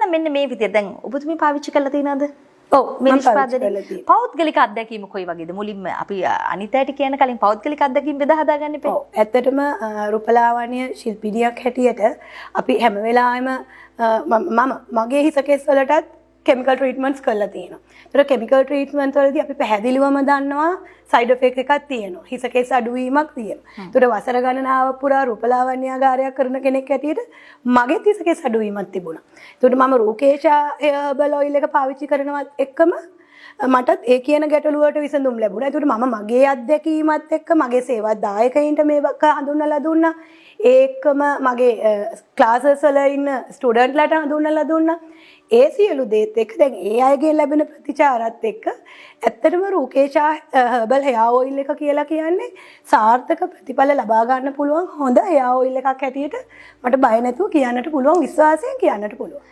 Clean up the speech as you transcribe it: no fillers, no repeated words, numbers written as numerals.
නම් මෙන්න මේ විදිහට දැන් ඔබතුමී පාවිච්චි කරලා තියෙනවද? ඔව් මම පාවිච්චි කරලා තියෙනවා. පෞද්ගලික අත්දැකීම කොයි වගේද? මුලින්ම අපි අනිතයට කියන කලින් පෞද්ගලික අත්දැකීම් බෙදා හදාගන්න එපා. ඔව් ඇත්තටම රූපලාවන්‍ය ශිල්පිනියක් හැටියට අපි හැම වෙලාවෙම මගේ හිස කෙස් වලටත් කෙමිකල් ට්‍රීට්මන්ට්ස් කරලා තියෙනවා. ඒතර කෙමිකල් ට්‍රීට්මන්ට් වලදී අපි පැහැදිලිවම දන්නවා සයිඩ් ඉෆෙක්ට් එකක් තියෙනවා. හිස කෙස් අඩුවීමක් තියෙනවා. ඒතර වසර ගණනාවක් පුරා රූපලාවන්‍යාගාරයක් කරන කෙනෙක් හැටියට මගේත් හිස කෙස් අඩුවීමක් තිබුණා. ඒතර මම රූකේෂා හර්බල් ඔයිල් එක පාවිච්චි කරනවත් එක්කම මටත් ඒ කියන ගැටලුවට විසඳුම් ලැබුණා. ඒතර මම මගේ අත්දැකීමත් එක්ක මගේ සේවා දායකයින්ට මේක හඳුන්වලා දුන්නා. ඒකම මගේ ක්ලාසස් වල ඉන්න ස්ටුඩන්ට්ලාට හඳුන්වලා දුන්නා. ඒ සියලු දේත් එක්ක දැන් ඒ අයගෙන් ලැබෙන ප්‍රතිචාරات එක්ක ඇත්තටම රූකේෂා හර්බල් හෙයා ඔයිල් එක කියලා කියන්නේ සාර්ථක ප්‍රතිඵල ලබා ගන්න පුළුවන් හොඳ හෙයා ඔයිල් එකක් හැටියට මට බය නැතුව කියන්නට පුළුවන් විශ්වාසයෙන් කියන්නට පුළුවන්.